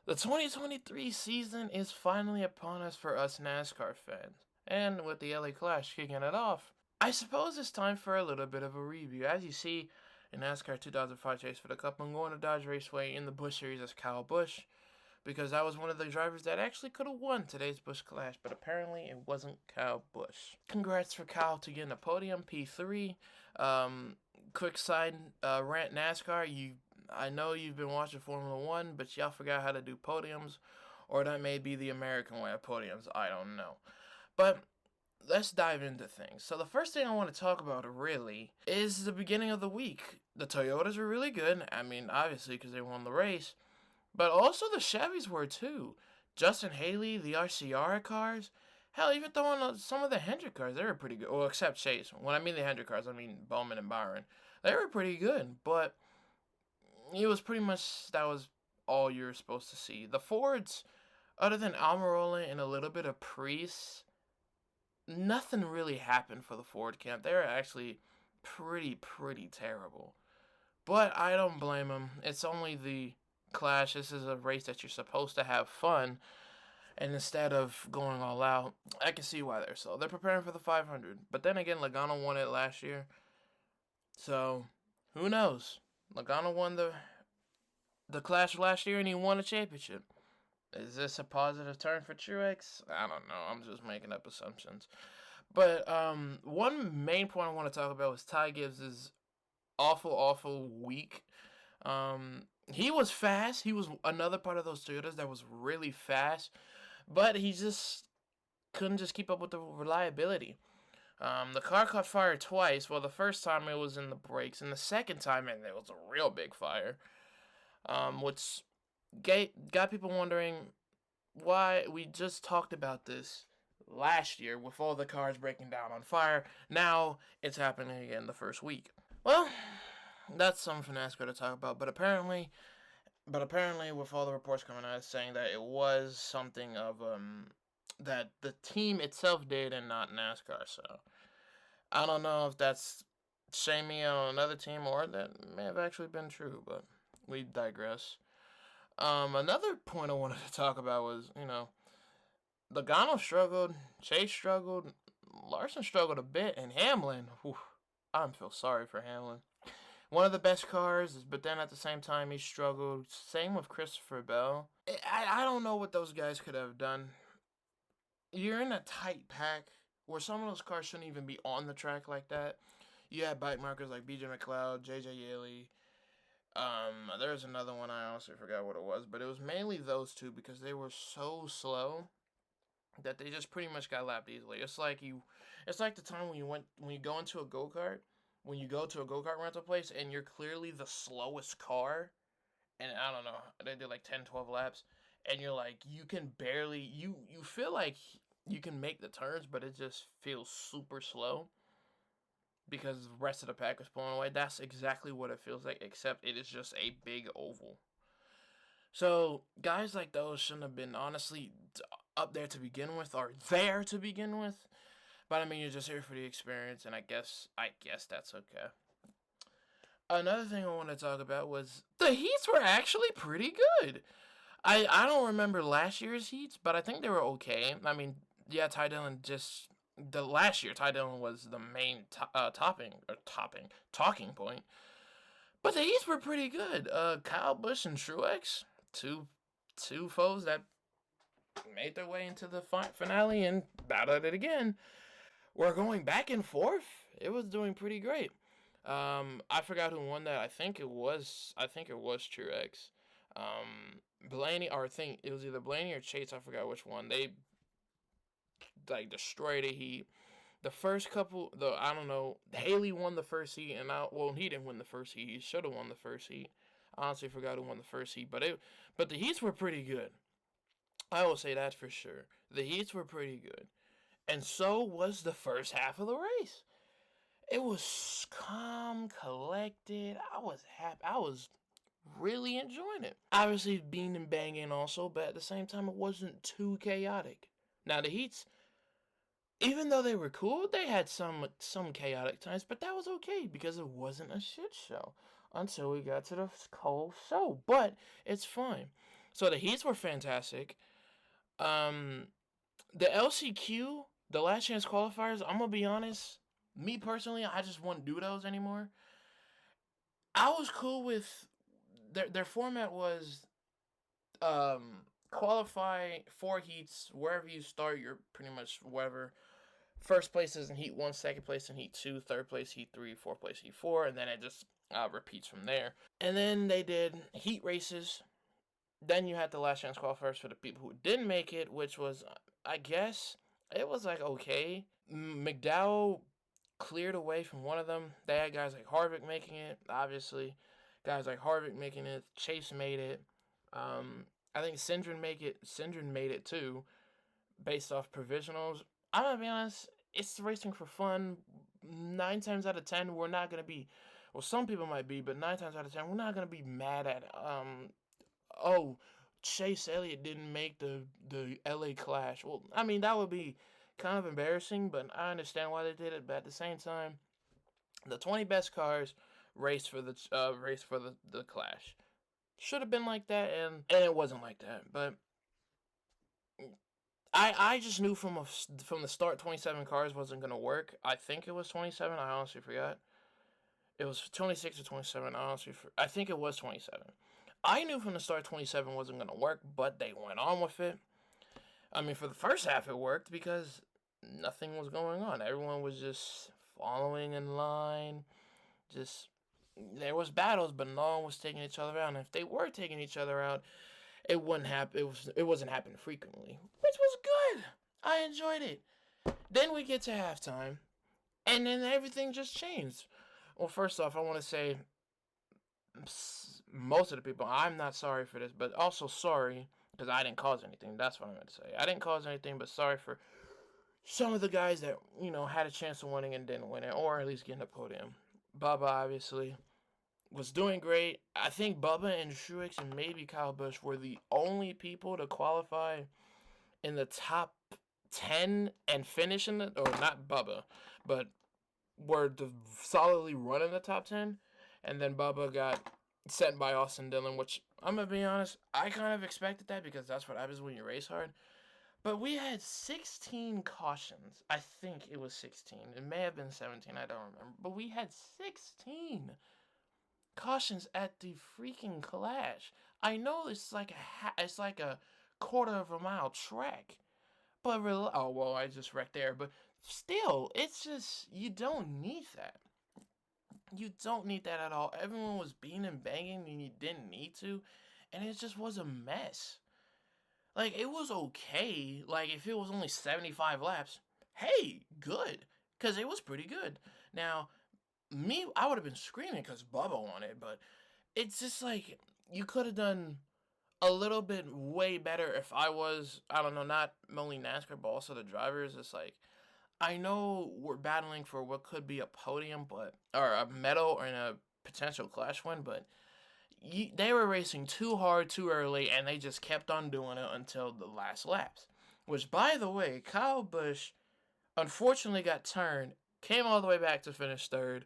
The 2023 season is finally upon us for us NASCAR fans, and with the LA Clash kicking it off, I suppose it's time for a little bit of a review. As you see, in NASCAR 2005 Chase for the Cup, I'm going to Dodge Raceway in the Busch Series as Kyle Busch, because I was one of the drivers that actually could have won today's Busch Clash, but apparently it wasn't Kyle Busch. Congrats for Kyle to get a podium, P3. Quick side rant NASCAR, I know you've been watching Formula One, but y'all forgot how to do podiums, or that may be the American way of podiums. I don't know. But let's dive into things. So the first thing I want to talk about really is the beginning of the week. The Toyotas were really good. I mean, obviously because they won the race, but also the Chevys were too. Justin Haley, the RCR cars. Hell, even throwing some of the Hendrick cars, they were pretty good. Well, except Chase. When I mean the Hendrick cars, I mean Bowman and Byron. They were pretty good, but it was pretty much, that was all you were supposed to see. The Fords, other than Almirola and a little bit of Priest, nothing really happened for the Ford camp. They were actually pretty terrible. But I don't blame them. It's only the Clash. This is a race that you're supposed to have fun. And instead of going all out, I can see why they're so. They're preparing for the 500. But then again, Logano won it last year. So, who knows? Logano won the Clash last year and he won a championship. Is this a positive turn for Truex? I don't know. I'm just making up assumptions. But one main point I want to talk about was Ty Gibbs' awful week. He was fast. He was another part of those Toyotas that was really fast, but he just couldn't just keep up with the reliability. The car caught fire twice. Well, the first time it was in the brakes, and the second time it was a real big fire, which got people wondering why. We just talked about this last year with all the cars breaking down on fire. Now it's happening again the first week. Well, that's something for NASCAR to talk about, but apparently, with all the reports coming out saying that it was something of that the team itself did and not NASCAR. So I don't know if that's shaming on another team or that may have actually been true, but we digress. Another point I wanted to talk about was, Logano struggled, Chase struggled, Larson struggled a bit, and Hamlin, I feel sorry for Hamlin. One of the best cars, but then at the same time he struggled. Same with Christopher Bell. I don't know what those guys could have done. You're in a tight pack where some of those cars shouldn't even be on the track like that. You had bike markers like BJ McLeod, JJ Yeley. There's another one, I honestly forgot what it was, but it was mainly those two because they were so slow that they just pretty much got lapped easily. It's like the time when you go into a go-kart, when you go to a go-kart rental place and you're clearly the slowest car, and I don't know, they did like 10, 12 laps, and you're like, you can barely, you feel like you can make the turns, but it just feels super slow because the rest of the pack is pulling away. That's exactly what it feels like, except it is just a big oval. So, guys like those shouldn't have been, honestly, up there to begin with, or there to begin with. But I mean, you're just here for the experience, and I guess that's okay. Another thing I want to talk about was the heats were actually pretty good. I don't remember last year's heats, but I think they were okay. I mean, yeah, Ty Dillon just the last year Ty Dillon was the main talking point, but the heats were pretty good. Kyle Busch and Truex, two foes that made their way into the finale and battled it again. We're going back and forth. It was doing pretty great. I forgot who won that. I think it was Truex. Blaney, or I think it was either Blaney or Chase. I forgot which one. They like destroyed a heat. The first couple, I don't know. Haley won the first heat, and he didn't win the first heat. He should have won the first heat. I honestly forgot who won the first heat, but the heats were pretty good. I will say that for sure. The heats were pretty good. And so was the first half of the race. It was calm, collected. I was happy. I was really enjoying it. Obviously, being and banging also, but at the same time, it wasn't too chaotic. Now, the heats, even though they were cool, they had some chaotic times, but that was okay because it wasn't a shit show until we got to the cold show. But it's fine. So the heats were fantastic. Um, the LCQ, the last chance qualifiers. I'm gonna be honest. Me personally, I just wouldn't do those anymore. I was cool with their format was qualify 4 heats wherever you start. You're pretty much whatever. First place is in heat one, second place in heat two, third place heat three, fourth place heat four, and then it just repeats from there. And then they did heat races. Then you had the last chance qualifiers for the people who didn't make it, which was, I guess, it was like okay. McDowell cleared away from one of them. They had guys like Harvick making it, obviously. Guys like Harvick making it. Chase made it. I think Syndron made it too, based off provisionals. I'm gonna be honest. It's racing for fun. 9 times out of 10, we're not gonna be. Well, some people might be, but 9 times out of 10, we're not gonna be mad at oh, Chase Elliott didn't make the LA Clash. Well, I mean that would be kind of embarrassing, but I understand why they did it. But at the same time, the 20 best cars race for the Clash. Should have been like that, and it wasn't like that. But I just knew from the start 27 cars wasn't gonna work. I think it was 27. I honestly forgot. It was 26 or 27. I think it was 27. I knew from the start 27 wasn't gonna work, but they went on with it. I mean, for the first half it worked because nothing was going on. Everyone was just following in line. Just there was battles, but no one was taking each other out. And if they were taking each other out, it wouldn't happen. It wasn't happening frequently, which was good. I enjoyed it. Then we get to halftime, and then everything just changed. Well, first off, I want to say most of the people, I'm not sorry for this, but also sorry because I didn't cause anything. That's what I'm going to say. I didn't cause anything, but sorry for some of the guys that, had a chance of winning and didn't win it, or at least getting a podium. Bubba, obviously, was doing great. I think Bubba and Truex and maybe Kyle Busch were the only people to qualify in the top 10 and finish in the, or not Bubba, but were solidly running the top 10. And then Bubba got sent by Austin Dillon, which I'm going to be honest, I kind of expected that because that's what happens when you race hard. But we had 16 cautions. I think it was 16. It may have been 17. I don't remember. But we had 16 cautions at the freaking Clash. I know it's like a quarter of a mile track. But oh well, I just wrecked there. But still, it's just you don't need that. You don't need that at all. Everyone was beating and banging, and you didn't need to, and it just was a mess. Like, it was okay. Like, if it was only 75 laps, hey, good. Because it was pretty good. Now, I would have been screaming because Bubba won it, but it's just like, you could have done a little bit way better if I don't know, not only NASCAR, but also the drivers. It's like, I know we're battling for what could be a podium, or a medal, or in a potential Clash win, but they were racing too hard too early, and they just kept on doing it until the last laps. Which, by the way, Kyle Busch unfortunately got turned, came all the way back to finish third.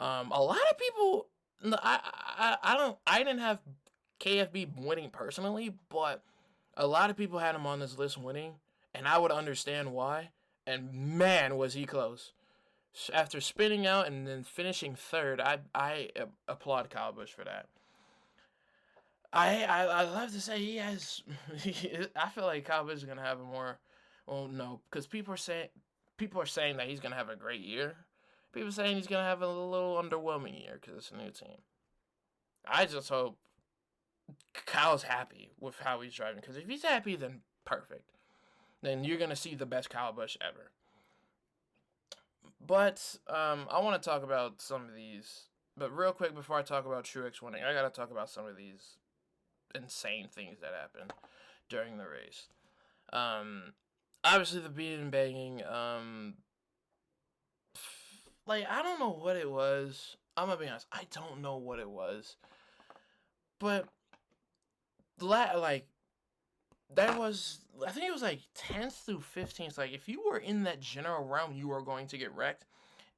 A lot of people, I didn't have KFB winning personally, but a lot of people had him on this list winning, and I would understand why. And man, was he close. After spinning out and then finishing third, I applaud Kyle Busch for that. I love to say he has. I feel like Kyle Busch is gonna have a more. Well, no, because people are saying that he's gonna have a great year. People are saying he's gonna have a little underwhelming year because it's a new team. I just hope Kyle's happy with how he's driving. Because if he's happy, then perfect. Then you're gonna see the best Kyle Busch ever. But I want to talk about some of these. But real quick, before I talk about Truex winning, I gotta talk about some of these insane things that happened during the race. Obviously the beating and banging. Like, I don't know what it was. I'm gonna be honest. I don't know what it was. But like that was, I think it was like 10th through 15th. Like, if you were in that general round, you were going to get wrecked.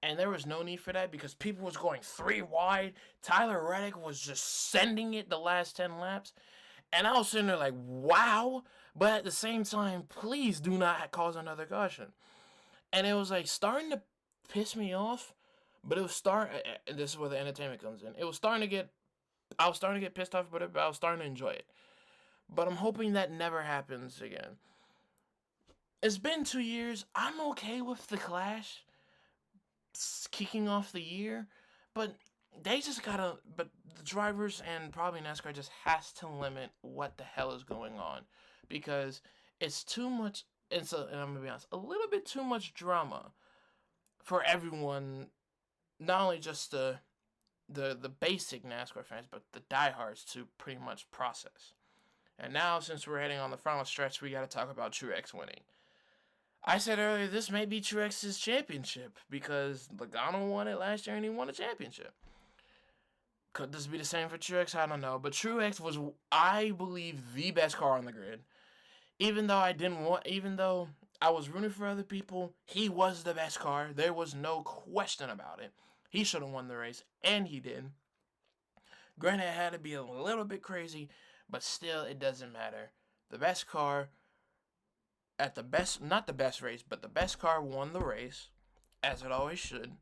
And there was no need for that because people was going 3 wide. Tyler Reddick was just sending it the last 10 laps. And I was sitting there like, wow. But at the same time, please do not cause another caution. And it was like starting to piss me off. But it was and this is where the entertainment comes in. I was starting to get pissed off about it, but I was starting to enjoy it. But I'm hoping that never happens again. It's been 2 years. I'm okay with the Clash kicking off the year, but they just gotta. But the drivers and probably NASCAR just has to limit what the hell is going on, because it's too much. And I'm gonna be honest, a little bit too much drama for everyone. Not only just the basic NASCAR fans, but the diehards to pretty much process. And now, since we're heading on the final stretch, we got to talk about Truex winning. I said earlier, this may be Truex's championship because Logano won it last year and he won a championship. Could this be the same for Truex? I don't know. But Truex was, I believe, the best car on the grid. Even though I was rooting for other people, he was the best car. There was no question about it. He should have won the race, and he did. Granted, it had to be a little bit crazy, but still, it doesn't matter. The best car at the best, not the best race, but the best car won the race, as it always should.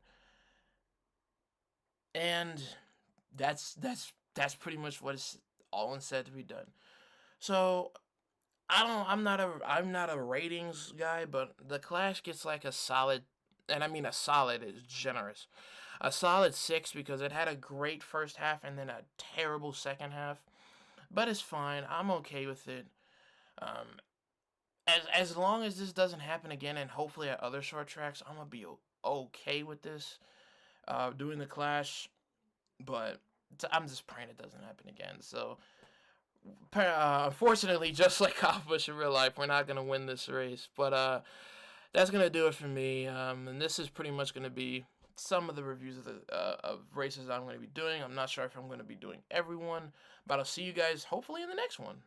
And that's pretty much what is all said to be done. So I'm not a ratings guy, but the Clash gets like a solid, and I mean a solid is generous, a solid 6 because it had a great first half and then a terrible second half. But it's fine. I'm okay with it. Um, as long as this doesn't happen again, and hopefully at other short tracks, I'm gonna be okay with this. Doing the Clash, but I'm just praying it doesn't happen again. So, unfortunately, just like Kyle Busch in real life, we're not gonna win this race. But that's gonna do it for me. And this is pretty much gonna be some of the reviews of the of races I'm gonna be doing. I'm not sure if I'm gonna be doing everyone, but I'll see you guys hopefully in the next one.